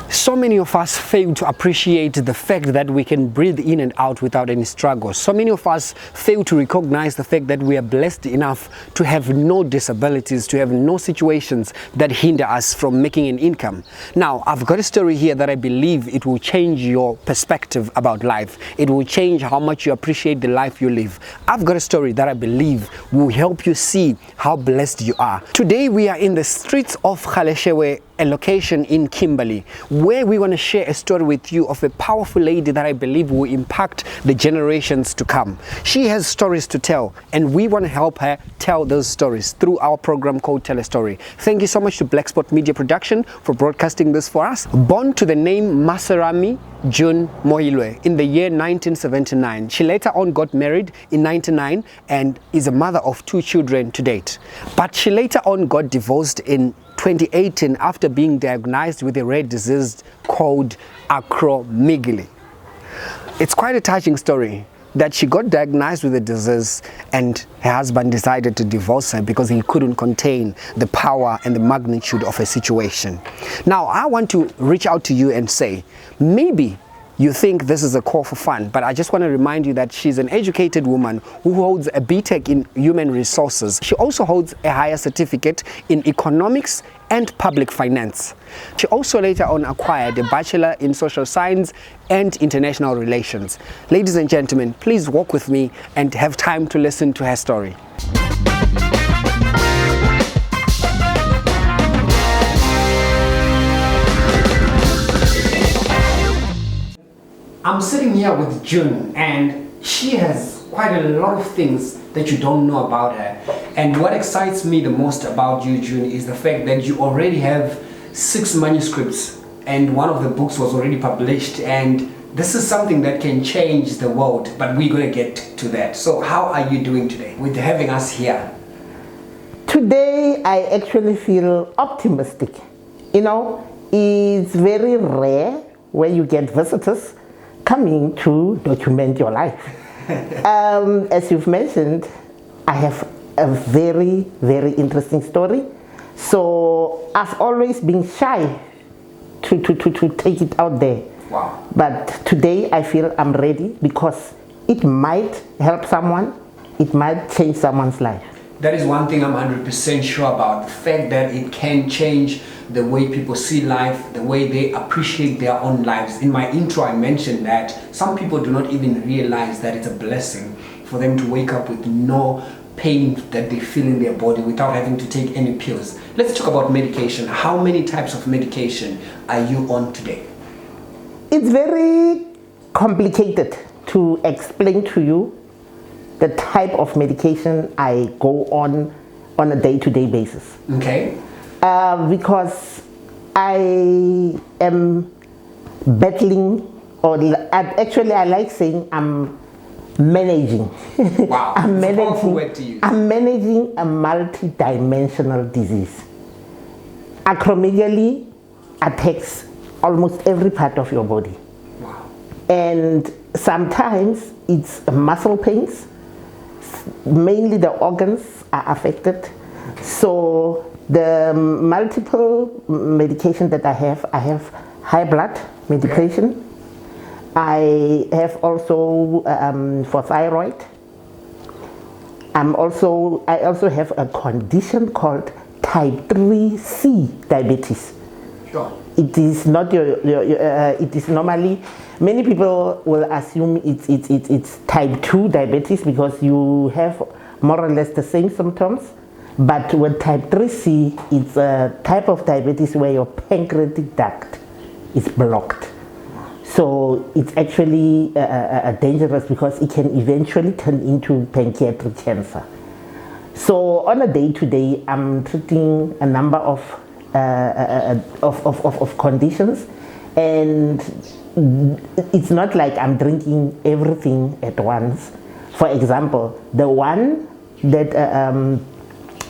So many of us fail to appreciate the fact that we can breathe in and out without any struggle. So many of us fail to recognize the fact that we are blessed enough to have no disabilities, to have no situations that hinder us from making an income. Now, I've got a story here that I believe it will change your perspective about life. It will change how much you appreciate the life you live. I've got a story that I believe will help you see how blessed you are. Today, we are in the streets of Galeshewe, a location in Kimberley, where we want to share a story with you of a powerful lady that I believe will impact the generations to come. She has stories to tell, and we want to help her tell those stories through our program called Tell a Story. Thank you so much to Black Spot Media Production for broadcasting this for us. Born to the name Masarami June Mohilwe in the year 1979. She later on got married in 1999 and is a mother of 2 children to date. But she later on got divorced in 2018 after being diagnosed with a rare disease called ACROMEGALY. It's quite a touching story that she got diagnosed with a disease and her husband decided to divorce her because he couldn't contain the power and the magnitude of her situation. Now, I want to reach out to you and say, maybe you think this is a call for fun, but I just want to remind you that she's an educated woman who holds a BTech in human resources. She also holds a higher certificate in economics and public finance. She also later on acquired a bachelor in social science and international relations. Ladies and gentlemen, please walk with me and have time to listen to her story. I'm sitting here with June, and she has quite a lot of things that you don't know about her. And what excites me the most about you, June, is the fact that you already have 6 manuscripts and one of the books was already published, and this is something that can change the world, but we're going to get to that. So how are you doing today with having us here? Today I actually feel optimistic. You know, it's very rare when you get visitors coming to document your life. As you've mentioned, I have a very, very interesting story. So I've always been shy to take it out there. Wow. But today I feel I'm ready because it might help someone, it might change someone's life. That is one thing I'm 100% sure about, the fact that it can change the way people see life, the way they appreciate their own lives. In my intro, I mentioned that some people do not even realize that it's a blessing for them to wake up with no pain that they feel in their body without having to take any pills. Let's talk about medication. How many types of medication are you on today? It's very complicated to explain to you the type of medication I go on a day-to-day basis. Okay. Because I am battling, or actually I like saying I'm managing. Wow, I'm it's a powerful word to use. I'm managing a multi-dimensional disease. Acromegaly attacks almost every part of your body. Wow. And sometimes it's muscle pains, mainly the organs are affected. So the multiple medication that I have high blood medication. I have also for thyroid. I also have a condition called type 3C diabetes. Sure. It is not it is normally, many people will assume it's type 2 diabetes because you have more or less the same symptoms. But with type 3C, it's a type of diabetes where your pancreatic duct is blocked. So it's actually dangerous because it can eventually turn into pancreatic cancer. So on a day-to-day, I'm treating a number of conditions, and it's not like I'm drinking everything at once. For example, the one that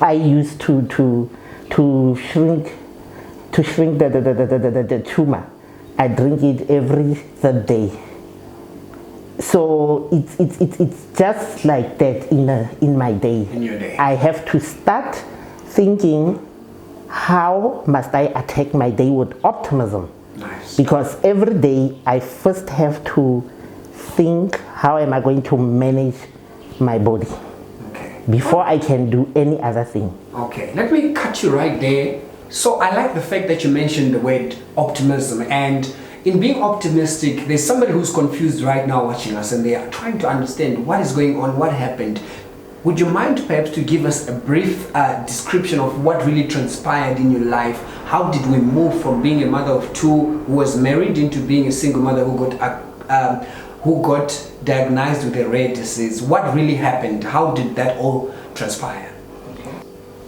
I use to to shrink the tumor. I drink it every third day. So it's just like that in my day. In your day. I have to start thinking, how must I attack my day with optimism? Nice. Because every day I first have to think, how am I going to manage my body before I can do any other thing. Okay, let me cut you right there. So I like the fact that you mentioned the word optimism, and in being optimistic, there's somebody who's confused right now watching us and they are trying to understand what is going on, what happened. Would you mind perhaps to give us a brief description of what really transpired in your life? How did we move from being a mother of two who was married into being a single mother who got diagnosed with a rare disease? What really happened? How did that all transpire?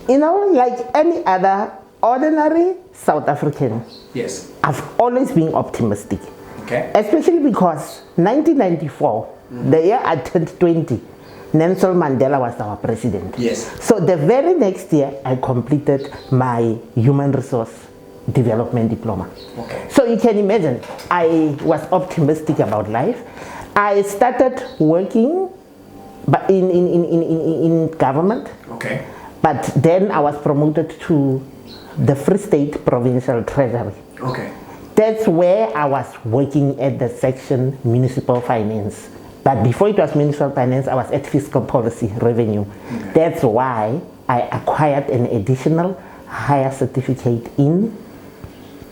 You know, like any other ordinary South African, yes, I've always been optimistic. Okay. Especially because 1994, the year I turned 20, Nelson Mandela was our president. Yes. So the very next year, I completed my human resource development diploma. Okay. So you can imagine, I was optimistic about life. I started working but in government. Okay. But then I was promoted to the Free State Provincial Treasury. Okay. That's where I was working at the section Municipal Finance. But before it was Municipal Finance, I was at Fiscal Policy Revenue. Okay. That's why I acquired an additional higher certificate in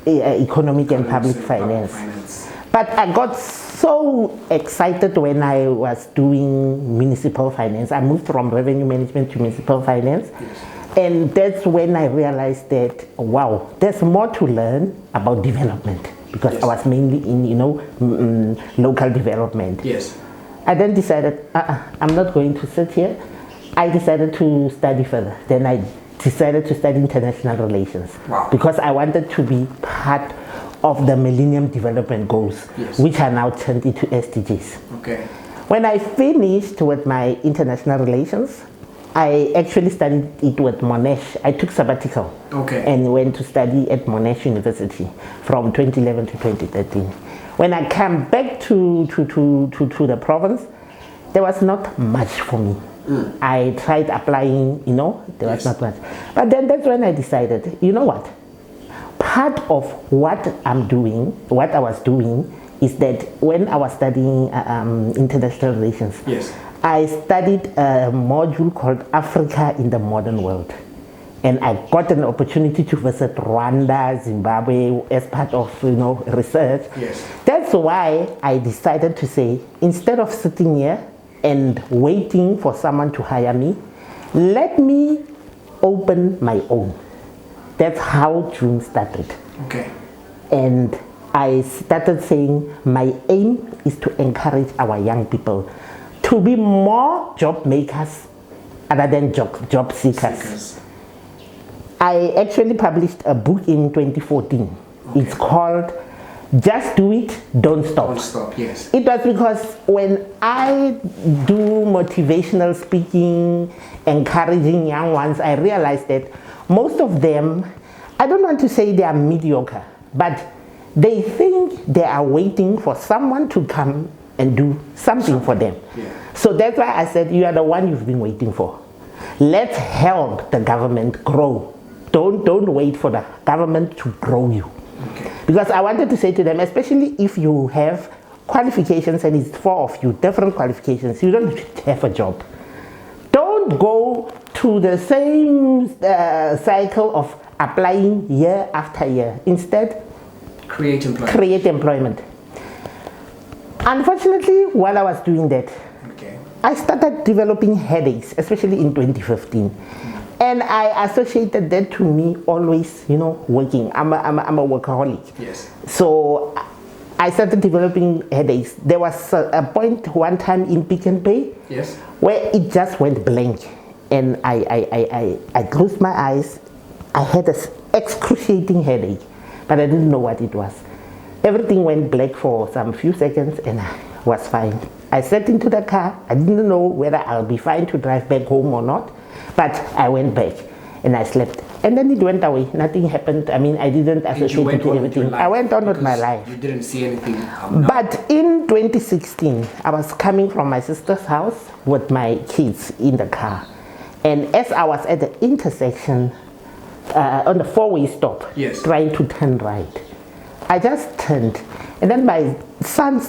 Economic and Public Finance. But I got so excited when I was doing Municipal Finance. I moved from Revenue Management to Municipal Finance. Yes. And that's when I realized that, wow, there's more to learn about development, because Yes. I was mainly in, local development. Yes. I then decided, I'm not going to sit here. I decided to study further. Then I decided to study international relations. Wow. Because I wanted to be part of the Millennium Development Goals, Yes. which are now turned into SDGs. Okay. When I finished with my international relations, I actually studied it with Monash. I took sabbatical. Okay. And went to study at Monash University from 2011 to 2013. When I came back to the province, there was not much for me. I tried applying, there was Yes. not much. But then that's when I decided, you know what? Part of what I was doing is that when I was studying international relations, Yes. I studied a module called Africa in the Modern World. And I got an opportunity to visit Rwanda, Zimbabwe as part of, research. Yes. That's why I decided to say, instead of sitting here and waiting for someone to hire me, let me open my own. That's how June started. Okay. And I started saying, my aim is to encourage our young people to be more job makers other than job seekers. I actually published a book in 2014. Okay. It's called Just Do It, Don't Stop. Don't stop, yes. It was because when I do motivational speaking, encouraging young ones, I realized that most of them, I don't want to say they are mediocre, but they think they are waiting for someone to come and do something for them. Yeah. So that's why I said, you are the one you've been waiting for. Let's help the government grow. Don't wait for the government to grow you. Okay. Because I wanted to say to them, especially if you have qualifications, and it's 4 of you, different qualifications, you don't have a job. Don't go to the same cycle of applying year after year. Instead, Create employment. create employment. Unfortunately, while I was doing that, Okay. I started developing headaches, especially in 2015. And I associated that to me always, working. I'm a workaholic. Yes. So I started developing headaches. There was a point one time in Pick and Pay Yes. where it just went blank. And I closed my eyes. I had an excruciating headache, but I didn't know what it was. Everything went black for some few seconds and I was fine. I sat into the car. I didn't know whether I'll be fine to drive back home or not, but I went back and I slept. And then it went away. Nothing happened. I mean, I didn't associate it with everything. I went on with my life. You didn't see anything. But in 2016, I was coming from my sister's house with my kids in the car. And as I was at the intersection, on the four-way stop, trying to turn right, I just turned. And then my son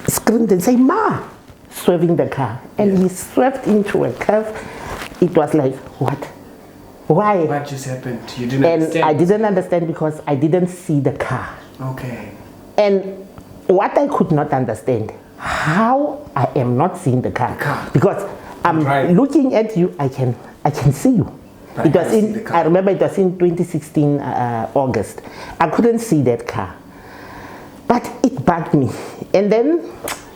screamed and said, "Ma!" swerving the car. And he swerved into a curve. It was like, what? Why? What just happened? You didn't and understand? I didn't understand because I didn't see the car. Okay. And what I could not understand, how I am not seeing the car. Because I'm looking at you, I can see you. It was I remember it was in 2016 August. I couldn't see that car. But it bugged me. And then,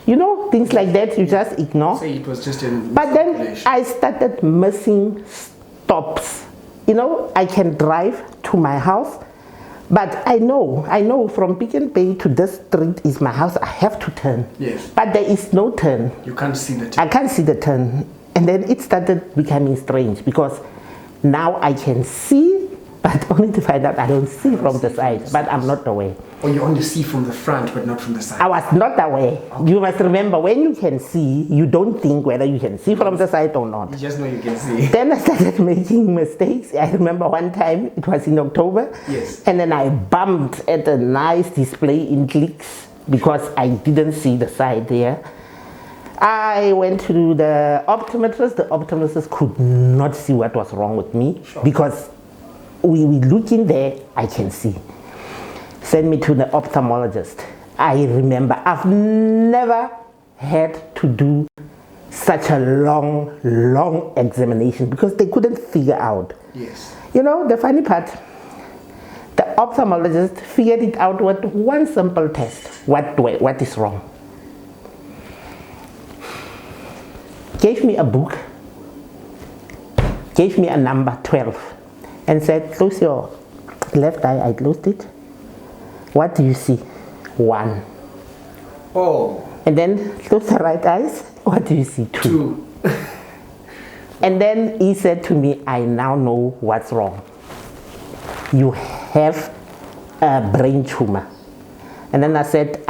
you know, things like that you just ignore. Say it was just in But then I started missing stops. You know, I can drive to my house, but I know from Pick n Pay to this street is my house. I have to turn. Yes. But there is no turn. You can't see the turn. I can't see the turn. And then it started becoming strange because now I can see, but only to find out I don't see from the side, but I'm not aware. Or you only see from the front, but not from the side. I was not aware. Okay. You must remember, when you can see, you don't think whether you can see from the side or not. You just know you can see. Then I started making mistakes. I remember one time, it was in October, and then I bumped at a nice display in Clicks because I didn't see the side there. I went to the optometrist. The optometrist could not see what was wrong with me because we look in there, I can see. Send me to the ophthalmologist. I remember I've never had to do such a long examination because they couldn't figure out. Yes. You know, the funny part, the ophthalmologist figured it out with one simple test. What is wrong? Gave me a book, gave me a number 12, and said, close your left eye. I closed it. What do you see? 1. Oh. And then close the right eyes. What do you see? 2. And then he said to me, I now know what's wrong. You have a brain tumor. And then I said,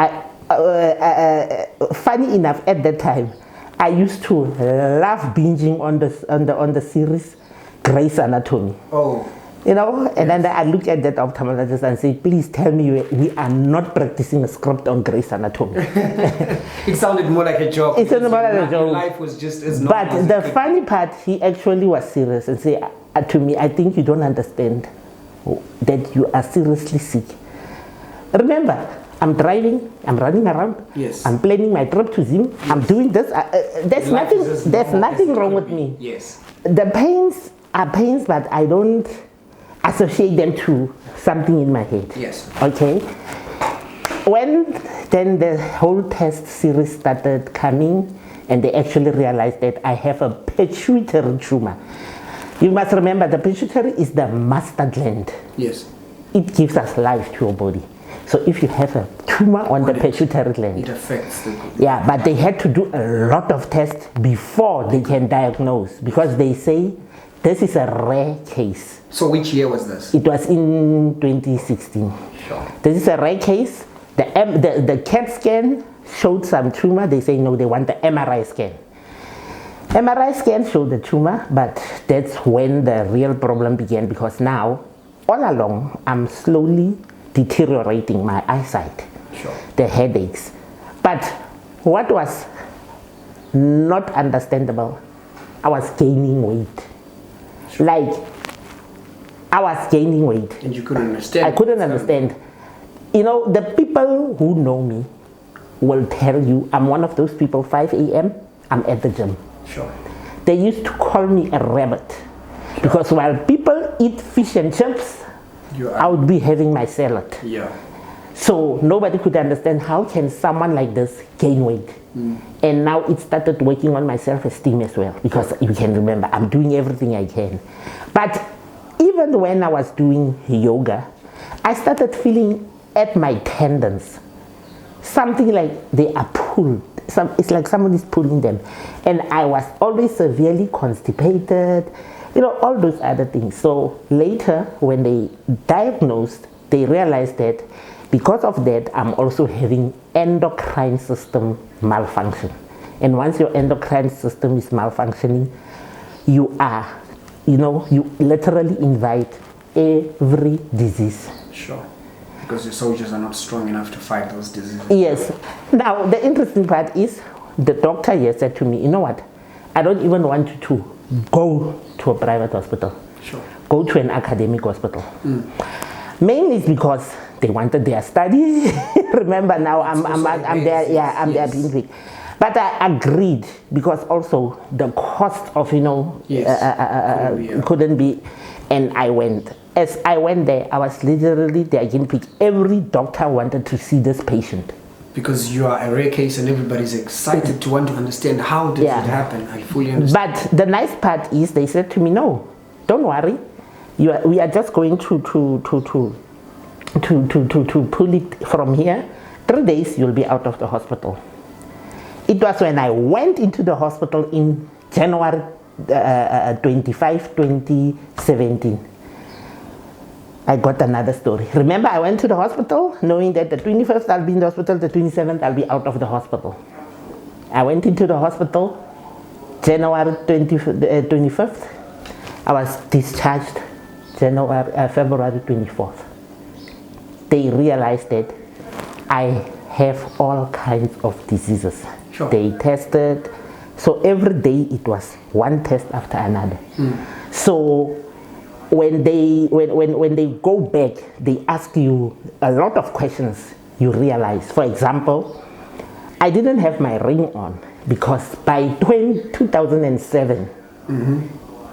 funny enough, at that time, I used to love binging on the series Grey's Anatomy. Oh. You know, and then I look at that ophthalmologist and say, please tell me we are not practicing a script on Grey's Anatomy. It sounded more like a joke. It sounded more like a joke. Your life was just as normal. But the funny part, he actually was serious and said to me, I think you don't understand that you are seriously sick. Remember, I'm driving, I'm running around, I'm planning my trip to Zim, I'm doing this. There's nothing wrong with me. Yes. The pains are pains, but I don't associate them to something in my head. Yes. Okay. When then the whole test series started coming, and they actually realized that I have a pituitary tumor. You must remember, the pituitary is the master gland. Yes. It gives us life to your body. So if you have a tumor on the pituitary gland, it affects the... Yeah, but they had to do a lot of tests before they can diagnose, because they say this is a rare case. So which year was this? It was in 2016. Sure. This is a rare case. The CAT scan showed some tumor. They say no, they want the MRI scan. MRI scan showed the tumor, but that's when the real problem began, because now, all along, I'm slowly deteriorating my eyesight. Sure. The headaches. But what was not understandable, I was gaining weight. Sure. Like, I was gaining weight. And you couldn't understand. I couldn't understand. You know, the people who know me will tell you I'm one of those people, 5 a.m., I'm at the gym. Sure. They used to call me a rabbit. Sure. Because while people eat fish and chips, I would be having my salad. Yeah. So nobody could understand how can someone like this gain weight. And now it started working on my self-esteem as well, because you can remember, I'm doing everything I can. But even when I was doing yoga, I started feeling at my tendons something like they are pulled. It's like someone is pulling them. And I was always severely constipated. all those other things. So later, when they diagnosed, they realized that because of that, I'm also having endocrine system malfunction. And once your endocrine system is malfunctioning, you literally invite every disease. Sure. Because your soldiers are not strong enough to fight those diseases. Yes. Now, the interesting part is the doctor here said to me, you know what? I don't even want you to go to a private hospital. Sure. Go to an academic hospital. Mainly it's because they wanted their study. Remember now, I'm there. Yeah, I'm there being weak. But I agreed because also the cost of couldn't be, and I went. As I went there, I was literally there guinea pig. Every doctor wanted to see this patient. Because you are a rare case and everybody's excited to want to understand how did it happen. I fully understand. But the nice part is they said to me, no, don't worry. We are just going to pull it from here. 3 days you'll be out of the hospital. It was when I went into the hospital in January 25, 2017. I got another story. Remember, I went to the hospital knowing that the 21st I'll be in the hospital, the 27th I'll be out of the hospital. I went into the hospital January 25th. I was discharged February 24th. They realized that I have all kinds of diseases. Sure. They tested, so every day it was one test after another. So when they go back, they ask you a lot of questions. You realize, for example, I didn't have my ring on because by 2007,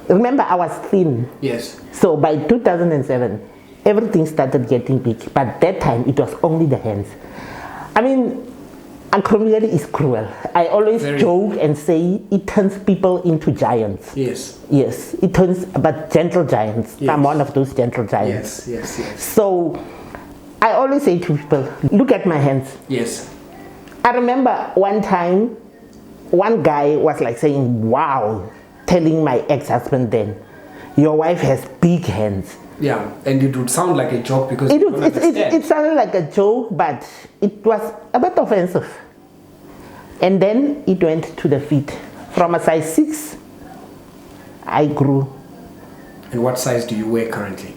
remember I was thin. Yes. So by 2007, everything started getting big, but that time it was only the hands. I mean, acromegaly is cruel. I always joke and say it turns people into giants. Yes. Yes, it turns, but gentle giants. Yes. I'm one of those gentle giants. Yes. So I always say to people, look at my hands. Yes. I remember one time, one guy was like saying, wow, telling my ex-husband then, your wife has big hands. Yeah, and it would sound like a joke because it sounded like a joke, but it was a bit offensive. And then it went to the feet. From a size 6, I grew. And what size do you wear currently?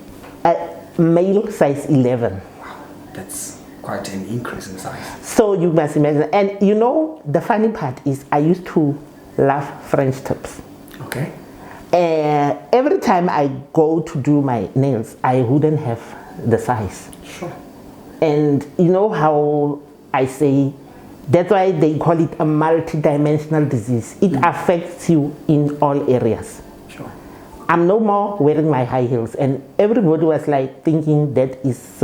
Male size 11. Wow, that's quite an increase in size. So you must imagine. And the funny part is I used to love French tips. Okay. Every time I go to do my nails, I wouldn't have the size. Sure. And you know how I say, that's why they call it a multidimensional disease. It affects you in all areas. Sure. I'm no more wearing my high heels, and everybody was like thinking that is,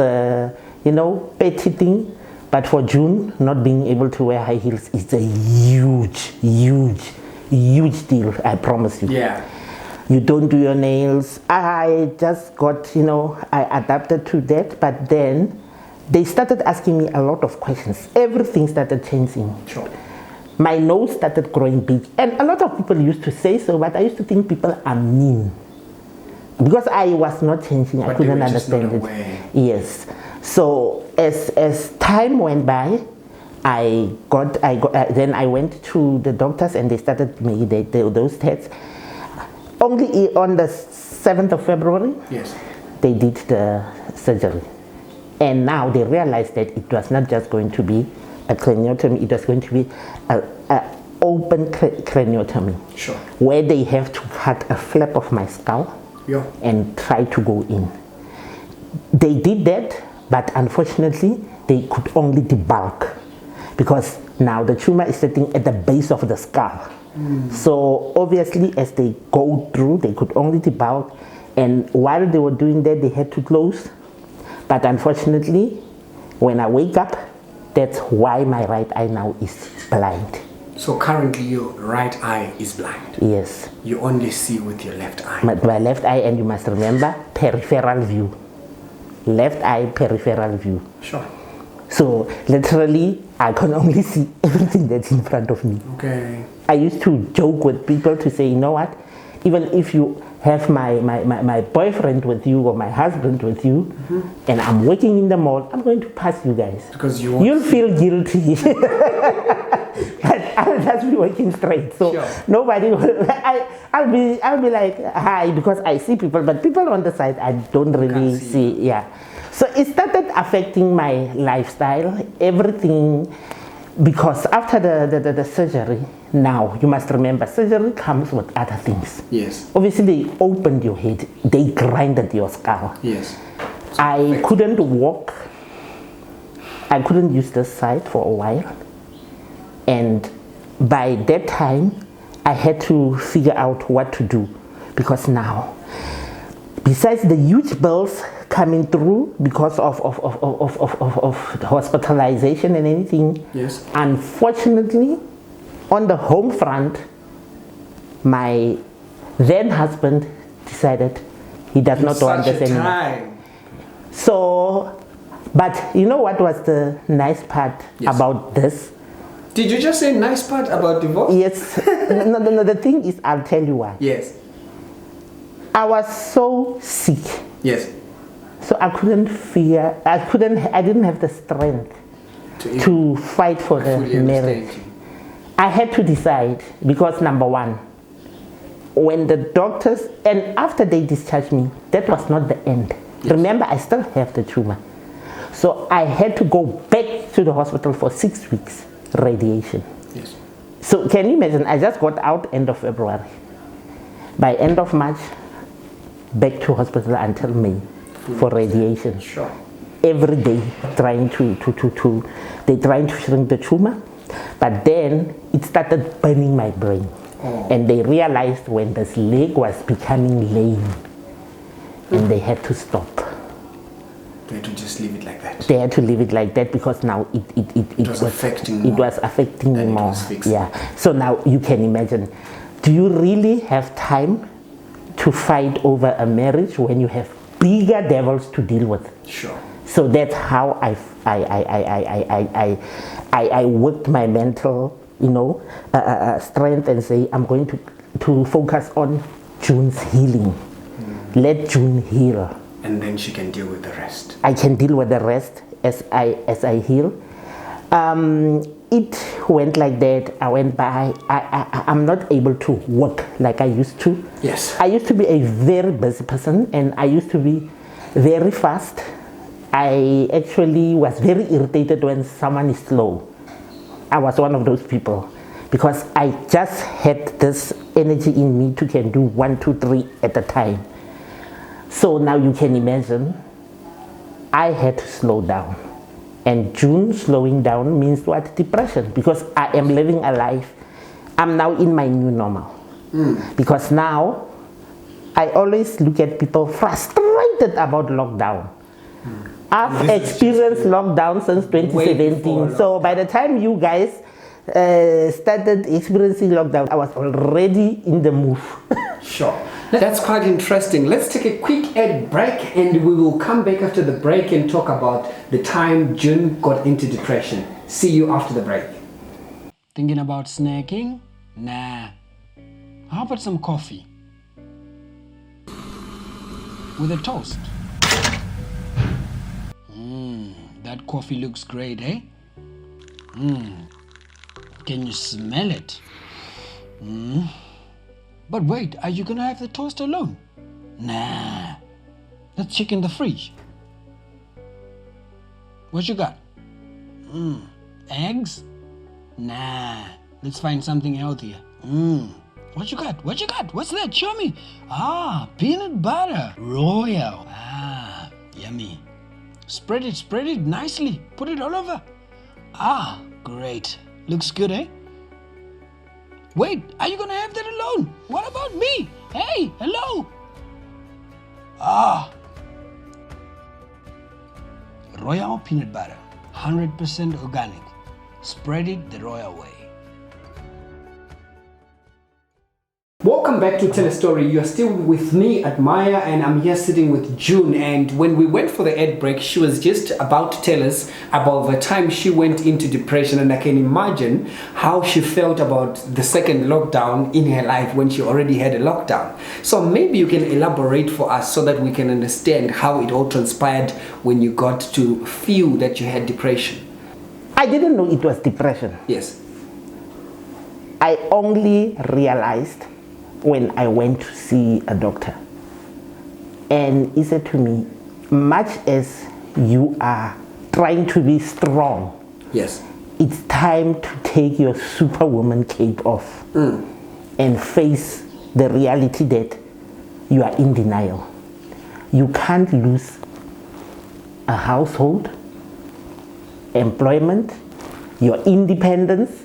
petty thing. But for June, not being able to wear high heels is a huge deal, I promise you. Yeah. You don't do your nails. I just got, I adapted to that, but then they started asking me a lot of questions. Everything started changing. Sure. My nose started growing big. And a lot of people used to say so, but I used to think people are mean. Because I was not changing, but I couldn't understand it. Yes. So as time went by, then I went to the doctors and they started making those tests. Only on the 7th of February, yes, they did the surgery. And now they realized that it was not just going to be a craniotomy, it was going to be an open craniotomy. Sure. Where they have to cut a flap of my skull and try to go in. They did that, but unfortunately, they could only debulk because now the tumor is sitting at the base of the skull. So obviously, as they go through, they could only debulk, and while they were doing that, they had to close. But unfortunately, when I wake up, that's why my right eye now is blind. So currently, your right eye is blind. Yes. You only see with your left eye. My left eye, and you must remember, peripheral view. Left eye, peripheral view. Sure. So literally, I can only see everything that's in front of me. Okay. I used to joke with people to say, you know what, even if you have my boyfriend with you or my husband with you, and I'm working in the mall, I'm going to pass you guys. Because you'll feel guilty. But I'll just be working straight. So nobody will, I'll be like, hi, because I see people, but people on the side, I don't really see. Yeah. So it started affecting my lifestyle, everything, because after the surgery, now you must remember, surgery comes with other things. Yes. Obviously, they opened your head, they grinded your skull. Yes. I couldn't walk. I couldn't use this side for a while. And by that time, I had to figure out what to do, because now, besides the huge bills coming through because of hospitalization and anything, yes, unfortunately, on the home front, my then husband decided he does not want this anymore. So, but you know what was the nice part about this? Did you just say nice part about divorce? Yes. No, the thing is, I'll tell you why. Yes. I was so sick. Yes. So I didn't have the strength to fight for the marriage. I had to decide, because number one, when the doctors, and after they discharged me, that was not the end. Yes. Remember, I still have the tumor. So I had to go back to the hospital for 6 weeks, radiation. Yes. So can you imagine, I just got out end of February. By end of March, back to hospital until May for radiation. Sure. Every day trying they're trying to shrink the tumor, but then it started burning my brain. And they realized when this leg was becoming lame, and they had to stop. They had to just leave it like that. They had to leave it like that because now it was affecting more. It was affecting me more. Yeah. So now you can imagine, do you really have time to fight over a marriage when you have bigger devils to deal with? Sure. So that's how I worked my mental, strength, and say I'm going to focus on June's healing. Let June heal. And then she can deal with the rest. I can deal with the rest as I heal. It went like that. I went by. I'm not able to work like I used to. Yes. I used to be a very busy person, and I used to be very fast. I actually was very irritated when someone is slow. I was one of those people because I just had this energy in me to can do 1, 2, 3 at a time. So now you can imagine, I had to slow down. And June slowing down means what? Depression, because I am living a life. I'm now in my new normal. Because now, I always look at people frustrated about lockdown. I've experienced lockdown since 2017. So by the time you guys started experiencing lockdown, I was already in the move. Sure. That's quite interesting. Let's take a quick ad break, and we will come back after the break and talk about the time June got into depression. See you after the break. Thinking about snacking? Nah. How about some coffee? With a toast? That coffee looks great, eh? Can you smell it? But wait, are you gonna have the toast alone? Nah. Let's check in the fridge. What you got? Eggs? Nah. Let's find something healthier. What you got? What you got? What's that? Show me. Peanut butter. Royal. Yummy. Spread it nicely. Put it all over. Great. Looks good, eh? Wait, are you gonna have that alone? What about me? Hey, hello. Royal peanut butter, 100% organic. Spread it the royal way. Welcome Welcome back to Tell a Story. You're still with me at Maya, and I'm here sitting with June. And when we went for the ad break, she was just about to tell us about the time she went into depression, and I can imagine how she felt about the second lockdown in her life when she already had a lockdown. So maybe you can elaborate for us so that we can understand how it all transpired when you got to feel that you had depression. I didn't know it was depression. Yes. I only realized when I went to see a doctor. And he said to me, much as you are trying to be strong, Yes. it's time to take your superwoman cape off and face the reality that you are in denial. You can't lose a household, employment, your independence,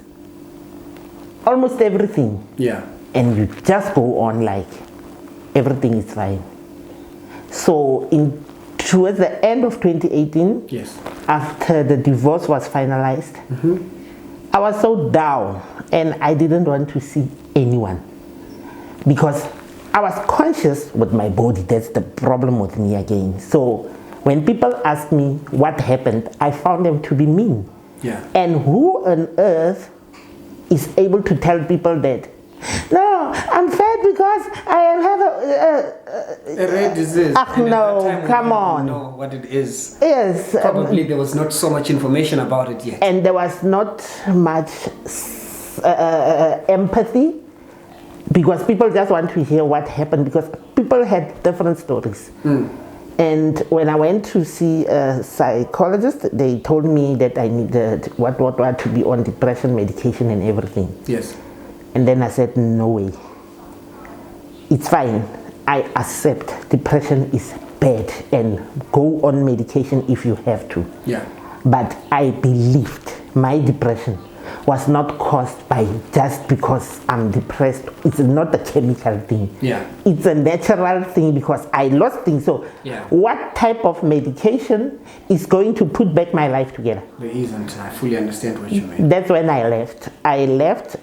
almost everything. Yeah. And you just go on like everything is fine. So towards the end of 2018, Yes. after the divorce was finalized, I was so down and I didn't want to see anyone because I was conscious with my body. That's the problem with me again. So when people ask me what happened, I found them to be mean. Yeah. And who on earth is able to tell people that, no, I'm fat because I have A rare disease. Ah, And at no, that time, we come didn't on. know what it is. Yes. Probably there was not so much information about it yet. And there was not much empathy because people just want to hear what happened because people had different stories. And when I went to see a psychologist, they told me that I needed what to be on depression medication and everything. Yes. And then I said, no way. It's fine. I accept depression is bad and go on medication if you have to. Yeah. But I believed my depression was not caused by just because I'm depressed. It's not a chemical thing. Yeah. It's a natural thing because I lost things. So Yeah. what type of medication is going to put back my life together? There isn't. I fully understand what you mean. That's when I left.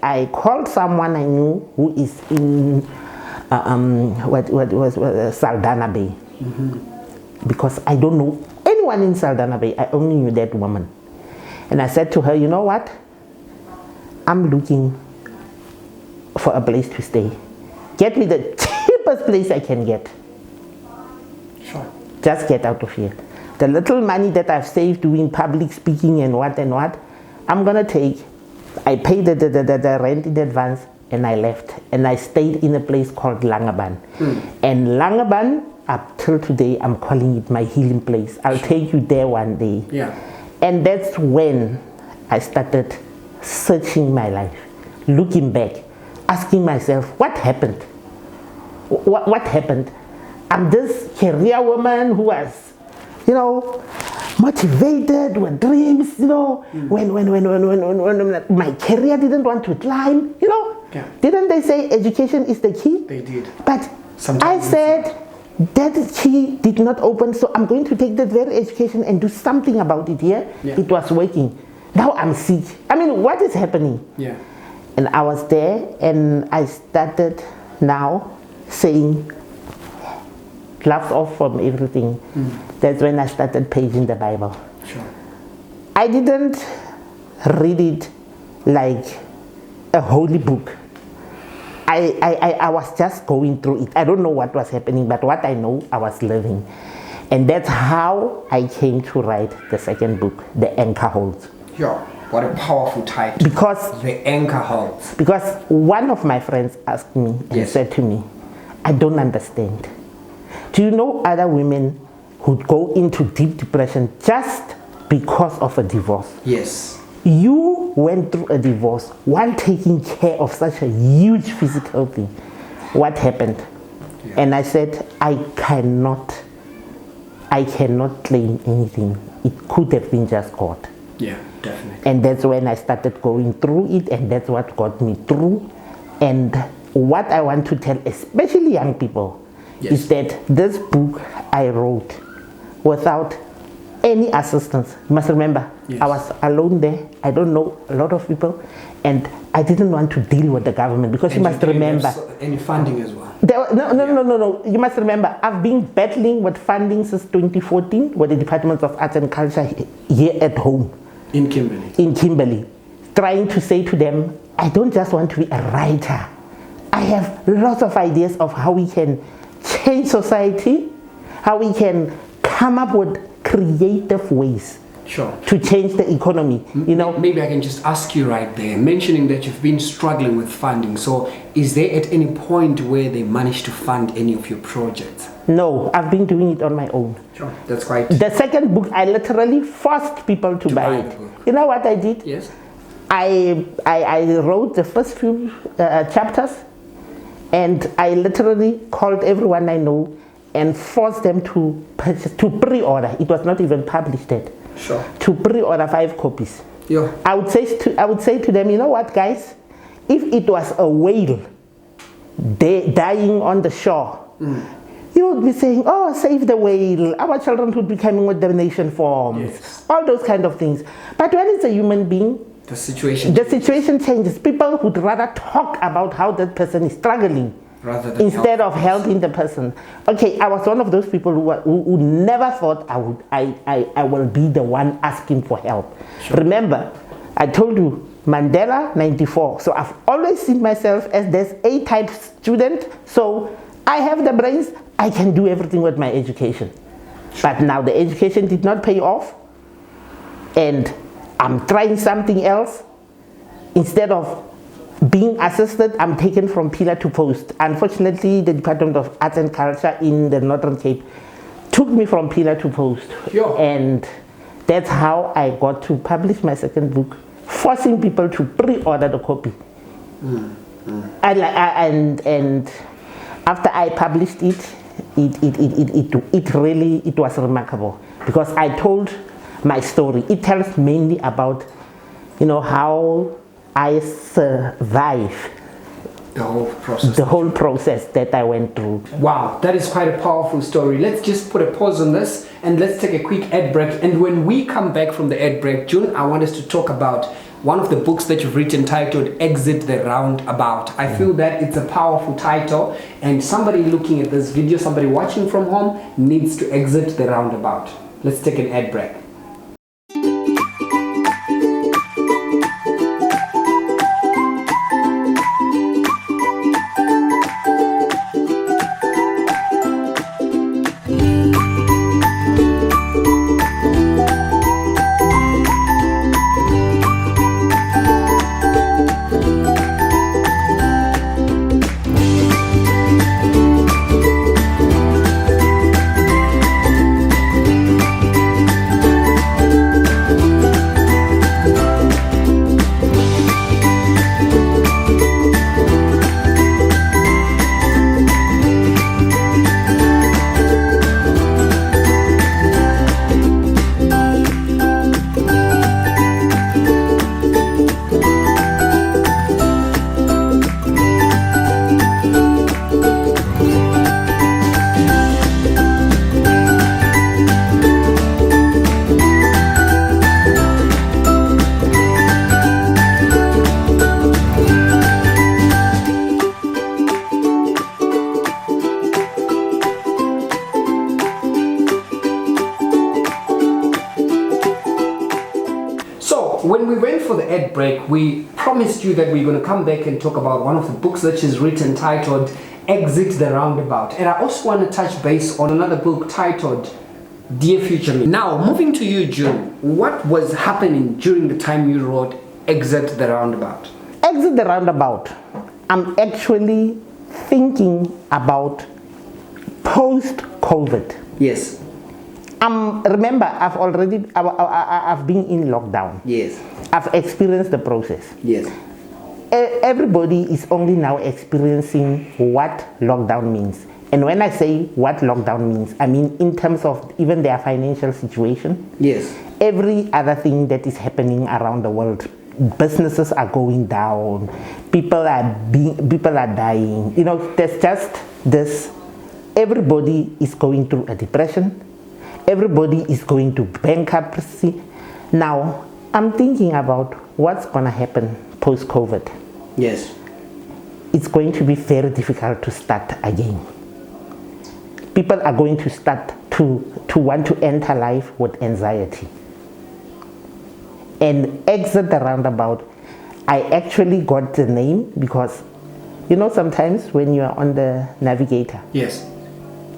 I called someone I knew who is in Saldanha Bay. Because I don't know anyone in Saldanha Bay. I only knew that woman. And I said to her, you know what? I'm looking for a place to stay. Get me the cheapest place I can get. Sure. Just get out of here. The little money that I've saved doing public speaking and what, I'm gonna take. I paid the rent in advance and I left. And I stayed in a place called Langaban. And Langaban, up till today, I'm calling it my healing place. I'll take you there one day. Yeah. And that's when I started searching my life, looking back, asking myself, what happened? What happened? I'm this career woman who was, motivated with dreams, when my career didn't want to climb, Yeah. Didn't they say education is the key? They did. But Sometimes I said, that key did not open, so I'm going to take that very education and do something about it here. Yeah. It was working. Now I'm sick. I mean, what is happening? Yeah. And I was there and I started now saying, gloves off from everything. That's when I started paging the Bible. Sure. I didn't read it like a holy book. I was just going through it. I don't know what was happening, but what I know, I was living. And that's how I came to write the second book, The Anchor Holds. Yeah. What a powerful title. Because The Anchor Holds. Because one of my friends asked me and said to me, I don't understand. Do you know other women who go into deep depression just because of a divorce? Yes. You went through a divorce while taking care of such a huge physical thing. What happened? Yeah. And I said, I cannot claim anything. It could have been just God. Yeah, definitely. And that's when I started going through it, and that's what got me through. And what I want to tell, especially young people, is that this book I wrote without any assistance. You must remember, I was alone there. I don't know a lot of people. And I didn't want to deal with the government because you must remember. Any funding as well? No. You must remember, I've been battling with funding since 2014 with the Department of Arts and Culture here at home. In Kimberley? In Kimberley. Trying to say to them, I don't just want to be a writer. I have lots of ideas of how we can change society, how we can come up with creative ways. Sure. To change the economy, you know. Maybe I can just ask you right there, mentioning that you've been struggling with funding. So is there at any point where they managed to fund any of your projects? No, I've been doing it on my own. Sure, that's quite... The second book, I literally forced people to buy it. You know what I did? Yes. I wrote the first few chapters, and I literally called everyone I know and forced them to purchase, to pre-order. It was not even published yet. Sure. To pre-order 5 copies. Yeah. I would say to them, you know what, guys? If it was a whale dying on the shore, you would be saying, oh, save the whale. Our children would be coming with donation forms. Yes. All those kind of things. But when it's a human being, the situation changes. People would rather talk about how that person is struggling rather than instead of helping the person. Okay, I was one of those people who never thought I will be the one asking for help. Sure. Remember, I told you, Mandela 94. So I've always seen myself as this A-type student. So I have the brains, I can do everything with my education. But now the education did not pay off, and I'm trying something else. Instead of being assisted, I'm taken from pillar to post. Unfortunately, the Department of Arts and Culture in the Northern Cape took me from pillar to post. Sure. And that's how I got to publish my second book, forcing people to pre-order the copy. And after I published it, it was remarkable because I told my story. It tells mainly about, you know, how I survived the whole process that I went through. Wow, that is quite a powerful story. Let's just put a pause on this and let's take a quick ad break. And when we come back from the ad break, June, I want us to talk about one of the books that you've written titled Exit the Roundabout. I feel that it's a powerful title, and somebody looking at this video, somebody watching from home, needs to exit the roundabout. Let's take an ad break. When we went for the ad break, we promised you that we're going to come back and talk about one of the books that she's written titled Exit the Roundabout. And I also want to touch base on another book titled Dear Future Me. Now, moving to you, June, what was happening during the time you wrote Exit the Roundabout? Exit the Roundabout. I'm actually thinking about post-COVID. Yes. Remember, I've been in lockdown. Yes. I've experienced the process. Yes. Everybody is only now experiencing what lockdown means. And when I say what lockdown means, I mean in terms of even their financial situation. Yes. Every other thing that is happening around the world. Businesses are going down. People are dying. You know, there's just this. Everybody is going through a depression. Everybody is going to bankruptcy. Now, I'm thinking about what's going to happen post-COVID. Yes. it's going to be very difficult to start again. People are going to start to want to enter life with anxiety and exit the roundabout. I actually got the name because, you know, sometimes when you are on the navigator, Yes.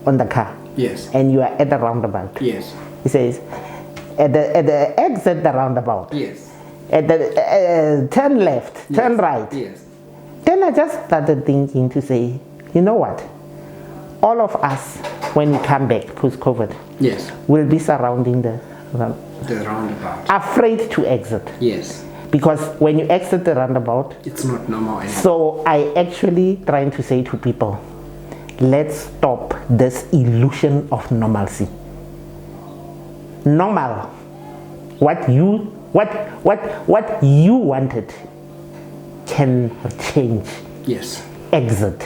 on the car, Yes. and you are at the roundabout, Yes. it says, at the exit the roundabout, Yes. at the turn left, turn right. Yes. Then I just started thinking to say, you know what? All of us, when we come back post-COVID, Yes. will be surrounding the roundabout. afraid to exit. Yes. Because when you exit the roundabout, It's not normal anymore. so I actually trying to say to people, let's stop this illusion of normalcy. Normal, what you wanted can change. Yes. Exit.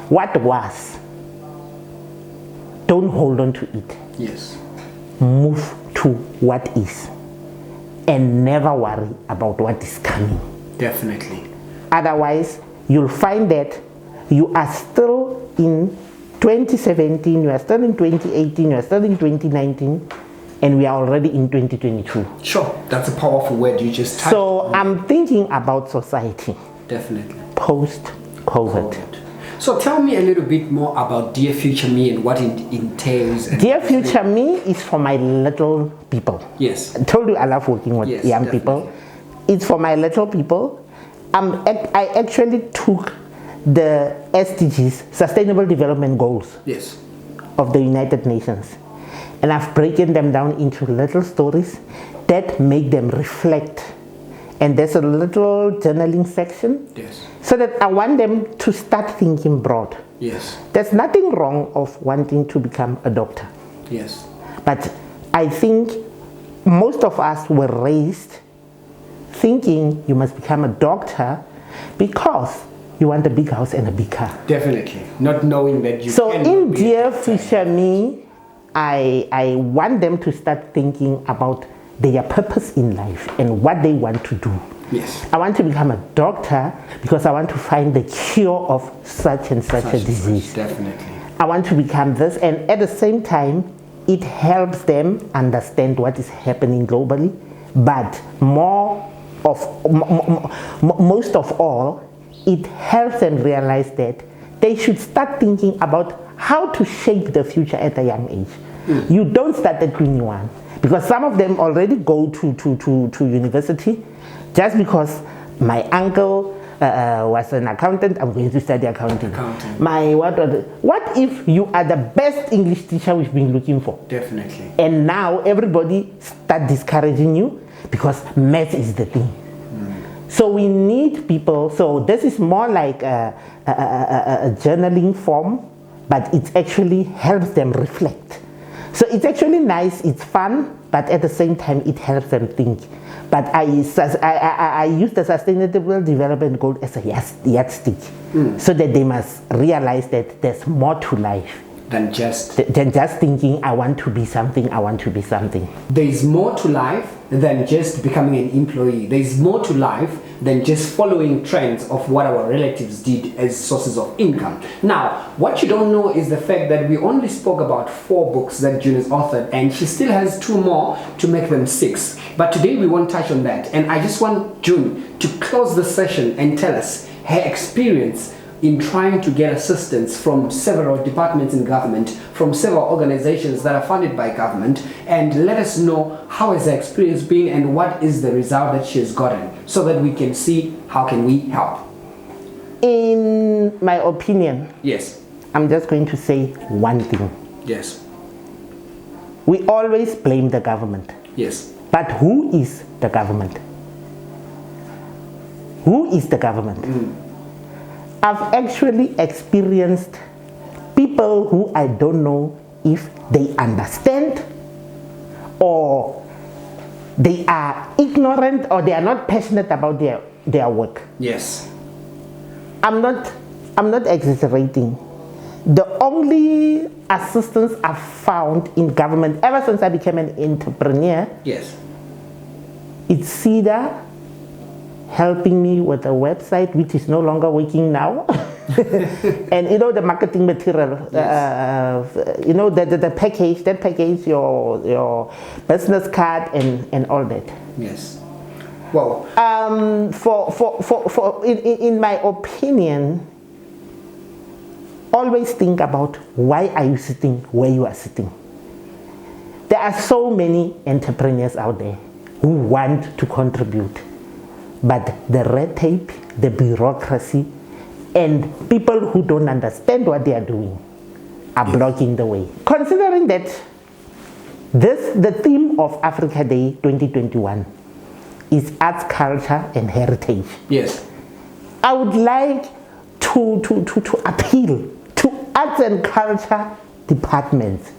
What was, don't hold on to it. Yes. Move to what is, and never worry about what is coming. Definitely. Otherwise, you'll find that you are still in 2017, you are still in 2018, you are still in 2019, and we are already in 2022. Sure. That's a powerful word you just touched. So I'm thinking about society Definitely. post-COVID. So tell me a little bit more about Dear Future Me and what it entails. And Dear Future Me is for my little people. Yes. I told you I love working with Yes, young definitely. people. It's for my little people. I actually took the SDGs, Sustainable Development Goals Yes. of the United Nations, and I've broken them down into little stories that make them reflect. And there's a little journaling section, Yes. so that I want them to start thinking broad. Yes. There's nothing wrong of wanting to become a doctor. Yes. But I think most of us were raised thinking you must become a doctor because you want a big house and a big car. Definitely. Not knowing that you So can in be Dear a doctor. Future Me, I want them to start thinking about their purpose in life and what they want to do. Yes. I want to become a doctor because I want to find the cure of such and such a disease. Definitely. I want to become this, and at the same time, it helps them understand what is happening globally, but most of all, it helps them realize that they should start thinking about how to shape the future at a young age. You don't start at 21, because some of them already go to university just because my uncle was an accountant. I'm going to study accounting. What if you are the best English teacher we've been looking for? Definitely. And now everybody start discouraging you because math is the thing. So we need people. So this is more like a journaling form, but it actually helps them reflect. So it's actually nice, it's fun, but at the same time it helps them think. But I use the Sustainable Development Goal as a yardstick, so that they must realize that there's more to life Than just. than just thinking, I want to be something, I want to be something. There is more to life than just becoming an employee. There is more to life than just following trends of what our relatives did as sources of income. Now, what you don't know is the fact that we only spoke about 4 books that June has authored, and she still has 2 more to make them 6. But today we won't touch on that. And I just want June to close the session and tell us her experience in trying to get assistance from several departments in government, from several organizations that are funded by government, and let us know how has her experience been and what is the result that she has gotten, so that we can see how can we help. In my opinion, Yes. I'm just going to say one thing. Yes. We always blame the government. Yes. But who is the government? Who is the government? I've actually experienced people who I don't know if they understand or they are ignorant or they are not passionate about their work. Yes. I'm not exaggerating. The only assistance I've found in government ever since I became an entrepreneur, Yes. it's either helping me with a website which is no longer working now. And the marketing material, Yes. the package, that package, your business card and all that. Yes. Well, in my opinion, always think about why are you sitting where you are sitting. There are so many entrepreneurs out there who want to contribute, but the red tape, the bureaucracy, and people who don't understand what they are doing are blocking the way. Considering that the theme of Africa Day 2021 is arts, culture, and heritage. yes. I would like to appeal to arts and culture departments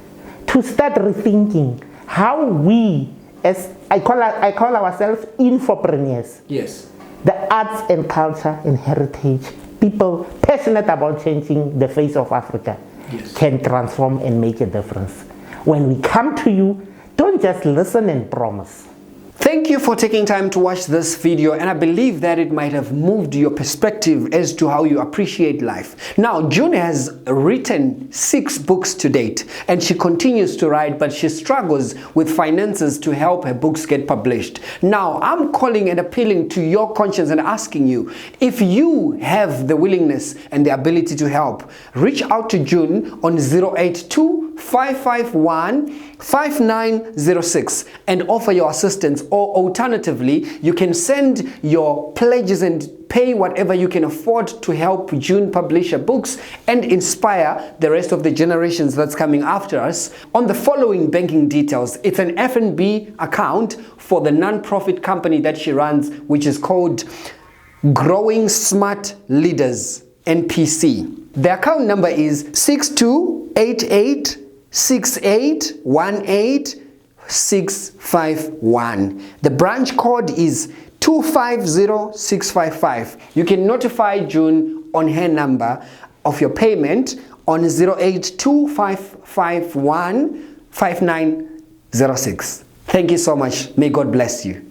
to start rethinking how we, as I call ourselves infopreneurs, Yes. the arts and culture and heritage people passionate about changing the face of Africa, Yes. can transform and make a difference. When we come to you, don't just listen and promise. Thank you for taking time to watch this video, and I believe that it might have moved your perspective as to how you appreciate life. Now, June has written 6 books to date, and she continues to write, but she struggles with finances to help her books get published. Now, I'm calling and appealing to your conscience and asking you, if you have the willingness and the ability to help, reach out to June on 082-551-5906 and offer your assistance. Or alternatively, you can send your pledges and pay whatever you can afford to help June publish her books and inspire the rest of the generations that's coming after us on the following banking details. It's an F&B account for the non-profit company that she runs, which is called Growing Smart Leaders, NPC. The account number is 62886818 The branch code is 250655. You can notify June on her number of your payment on 082-551-5906. Thank you so much. May God bless you.